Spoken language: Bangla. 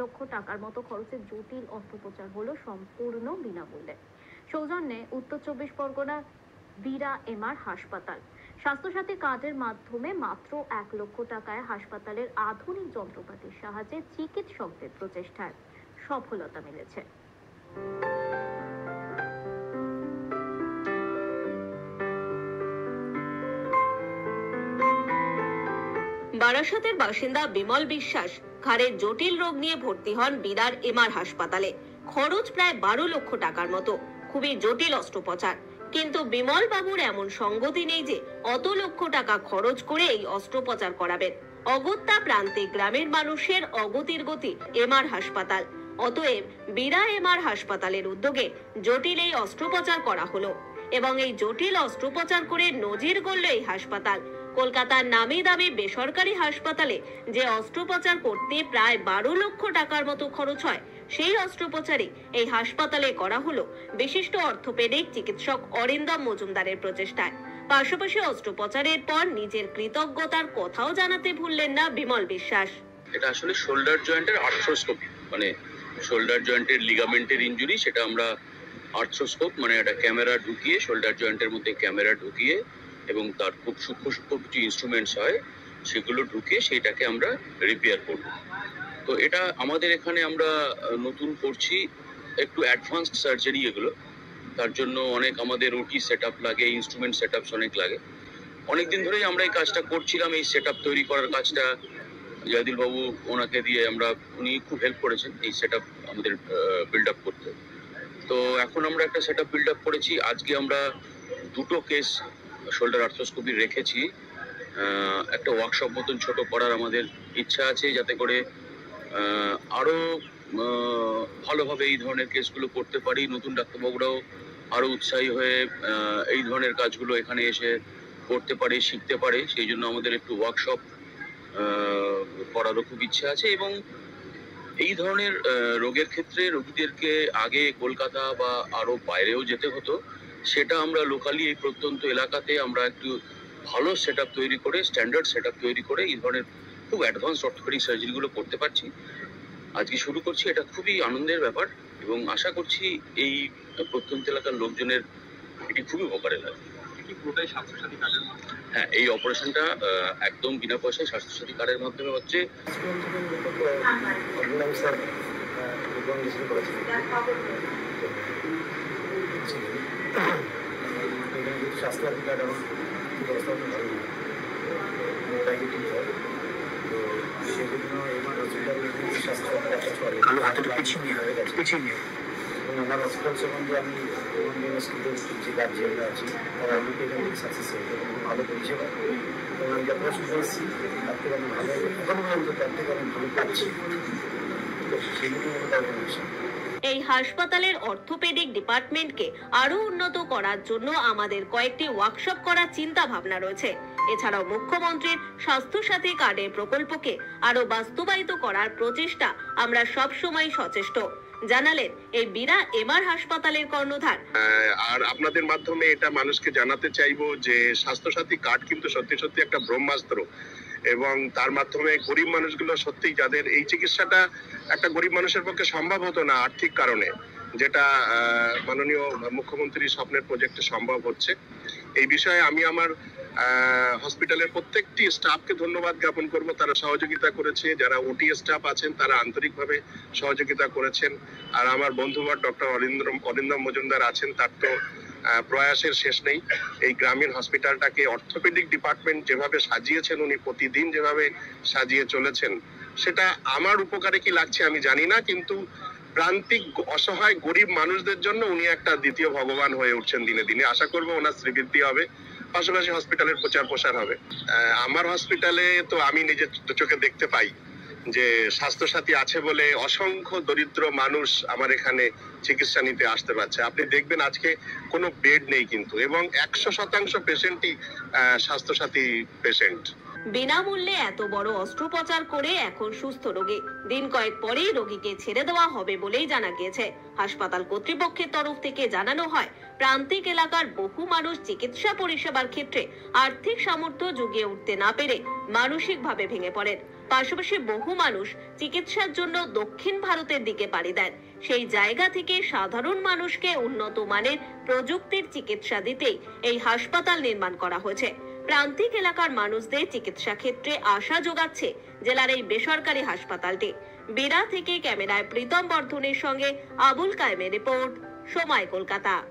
লক্ষ টাকার মতো খরচের জটিল অস্ত্রোপচার হলো সম্পূর্ণ বিনামূল্যে। সৌজন্যে উত্তর 24 পরগনার বীরা এমআর হাসপাতাল। স্বাস্থ্যসাথী কার্ডের মাধ্যমে মাত্র 1 লক্ষ টাকায় হাসপাতালের আধুনিক যন্ত্রপাতির সাহায্যে চিকিৎসকদের প্রচেষ্টায় সফলতা মিলেছে। বারাসাতের বাসিন্দা বিমল বিশ্বাস ঘাড়ের জটিল রোগ নিয়ে ভর্তি হন বীরার এমআর হাসপাতালে। খরচ প্রায় 12 লক্ষ টাকার মতো, খুবই জটিল অস্ত্রোপচার। কিন্তু বিমল বাবুর এমন সঙ্গতি নেই যে অত লক্ষ টাকা খরচ করে এই অস্ত্রোপচার করাবেন। অগত্যা প্রান্তিক গ্রামের মানুষের অগতির গতি এমআর হাসপাতাল। অতএব বীরা এমআর হাসপাতালের উদ্যোগে জটিল এই অস্ত্রোপচার করা হলো এবং এই জটিল অস্ত্রোপচার করে নজির গড়ল এই হাসপাতাল। কলকাতার নামি দামি বেসরকারি হাসপাতালে যে অস্ত্রোপচার করতে প্রায় 12 লক্ষ টাকার মতো খরচ হয়, সেই অস্ত্রোপচারই এই হাসপাতালে করা হলো বিশিষ্ট অর্থোপেডিক চিকিৎসক অরিন্দম মজুমদারের প্রচেষ্টায়। পাশাপাশি অস্ত্রোপচারের পর নিজের কৃতজ্ঞতার কথাও জানাতে ভুললেন না বিমল বিশ্বাস। এটা আসলে শোল্ডার জয়েন্টের আর্থ্রোস্কোপি, মানে শোল্ডার জয়েন্টের লিগামেন্টের ইনজুরি, সেটা আমরা আর্থ্রোস্কোপ মানে একটা ক্যামেরা ঢুকিয়ে, শোল্ডার জয়েন্টের মধ্যে ক্যামেরা ঢুকিয়ে এবং তার খুব সূক্ষ্ম সূক্ষ্ম কিছু ইনস্ট্রুমেন্টস হয়, সেগুলো ঢুকিয়ে সেটাকে আমরা রিপেয়ার করব। তো এটা আমাদের এখানে আমরা নতুন করছি, একটু অ্যাডভান্স সার্জারি এগুলো। তার জন্য অনেক আমাদের ওটি সেট আপ লাগে, ইনস্ট্রুমেন্ট সেট আপস অনেক লাগে। অনেকদিন ধরেই আমরা এই কাজটা করছিলাম, এই সেট আপ তৈরি করার কাজটা জয়দীল বাবু ওনাকে দিয়ে উনি খুব হেল্প করেছেন এই সেট আপ আমাদের বিল্ড আপ করতে। তো এখন আমরা একটা সেট আপ বিল্ড আপ করেছি। আজকে আমরা 2টো কেস শোল্ডার আর্থ্রোস্কোপি রেখেছি। একটা ওয়ার্কশপ মতন ছোট করার আমাদের ইচ্ছা আছে, যাতে করে আরো ভালোভাবে এই ধরনের কেসগুলো করতে পারি। নতুন ডাক্তারবাবুরাও আরো উৎসাহী হয়ে এই ধরনের কাজগুলো এখানে এসে করতে পারে, শিখতে পারে। সেই জন্য আমাদের একটু ওয়ার্কশপ করারও খুব ইচ্ছা আছে। এবং এই ধরনের রোগের ক্ষেত্রে রোগীদেরকে আগে কলকাতা বা আরো বাইরেও যেতে হতো, সেটা আমরা লোকালি এই প্রত্যন্ত এলাকাতে আমরা একটু ভালো সেট আপ তৈরি করে, স্ট্যান্ডার্ড সেট আপ তৈরি করে এই ধরনের খুব অ্যাডভান্স অর্থোপেডিক সার্জারিগুলো করতে পারছি। আজকে শুরু করছি, এটা খুবই আনন্দের ব্যাপার এবং আশা করছি এই প্রত্যন্ত এলাকার লোকজনের এটি খুবই উপকারে লাগবে। হ্যাঁ, এই অপারেশনটা একদম বিনা পয়সায় স্বাস্থ্যসাথী কার্ডের মাধ্যমে হচ্ছে। স্বাস্থ্যসাথী কার্ড এবং ব্যবস্থা ভালো প্রাইভেটিং হয়, তো সেজন্য এমআর হসপিটালে স্বাস্থ্যসাথী কার্ডটা চলে এবং আমার হসপিটাল সম্বন্ধে আমি স্কুলের যে গার্জিয়ানরা আছি তারা অনেকে এখানে সাকসেস হয়েছে এবং ভালো পরিষেবা, এবং আমি যা প্রশ্ন করেছি তার থেকে আমি ভালো, এখনো পর্যন্ত তার থেকে আমি ভালো পাচ্ছি। তো সেগুলি অর্গানাইজেশন এই হাসপাতালের অর্থোপেডিক ডিপার্টমেন্টকে আরো উন্নত করার জন্য আমাদের কয়েকটি ওয়ার্কশপ করার চিন্তা ভাবনা রয়েছে। এছাড়াও মুখ্যমন্ত্রীর স্বাস্থ্যসাথী কার্ডের প্রকল্পকে আরো বাস্তবায়িত করার প্রচেষ্টা আমরা সব সময় সচেষ্ট, জানালেন এই বীরা এমআর হাসপাতালের কর্ণধার। আর আপনাদের মাধ্যমে এটা মানুষকে জানাতে চাইবো যে স্বাস্থ্যসাথী কার্ড কিন্তু সত্যি সত্যি একটা ব্রহ্মাস্ত্র, এবং তার মাধ্যমে গরিব মানুষগুলো সত্যি, যাদের এই চিকিৎসাটা একটা গরিব মানুষের পক্ষে সম্ভব হতো না আর্থিক কারণে, যেটা মাননীয় মুখ্যমন্ত্রীর স্বপ্নের প্রজেক্টে সম্ভব হচ্ছে। এই বিষয়ে আমি আমার হসপিটালের প্রত্যেকটি স্টাফকে ধন্যবাদ জ্ঞাপন করব। তারা সহযোগিতা করেছে, যারা ওটি স্টাফ আছেন তারা আন্তরিকভাবে সহযোগিতা করেছেন। আর আমার বন্ধুবর ডক্টর অরিন্দম মজুমদার আছেন, তার তো প্রয়াসের শেষ নেই। এই গ্রামীণ হসপিটালটাকে অর্থোপেডিক ডিপার্টমেন্ট যেভাবে সাজিয়েছেন, উনি প্রতিদিন যেভাবে সাজিয়ে চলেছেন, সেটা আমার উপকারে কি লাগছে আমি জানি না, কিন্তু প্রান্তিক অসহায় গরিব মানুষদের জন্য উনি একটা দ্বিতীয় ভগবান হয়ে উঠছেন দিনে দিনে। আশা করবো ওনার শ্রীবৃদ্ধি হবে, পাশাপাশি হসপিটালের প্রচার প্রসার হবে। আমার হসপিটালে তো আমি নিজের চোখে দেখতে পাই যে স্বাস্থ্যসাথী আছে বলে অসংখ্য দরিদ্র মানুষ আমার এখানে চিকিৎসা নিতে আসতে পারছে। আপনি দেখবেন আজকে কোনো বেড নেই কিন্তু, এবং 100% পেশেন্টই স্বাস্থ্যসাথী পেশেন্ট। বিনামূল্যে এত বড় অস্ত্রোপচার করে এখন সুস্থ রোগী, দিন কয়েক পরেই রোগীকে ছেড়ে দেওয়া হবে বলেই জানা গিয়েছে। হাসপাতাল কর্তৃপক্ষের তরফ থেকে জানানো হয়, প্রান্তিক এলাকার বহু মানুষ চিকিৎসা পরিষেবার ক্ষেত্রে আর্থিক সামর্থ্য জুগিয়ে উঠতে না পেরে মানসিকভাবে ভেঙে পড়েন। পাশাপাশি বহু মানুষ চিকিৎসার জন্য দক্ষিণ ভারতের দিকে পাড়ি দেন। সেই জায়গা থেকে সাধারণ মানুষকে উন্নত মানের প্রযুক্তির চিকিৎসা দিতেই এই হাসপাতাল নির্মাণ করা হয়েছে। প্রান্তিক এলাকার মানুষদের চিকিৎসা ক্ষেত্রে আশা যোগাচ্ছে জেলার এই বেসরকারি হাসপাতালটি। বিরা থেকে ক্যামেরায় প্রীতম বর্ধনের সঙ্গে আবুল কায়েমের রিপোর্ট, সময় কলকাতা।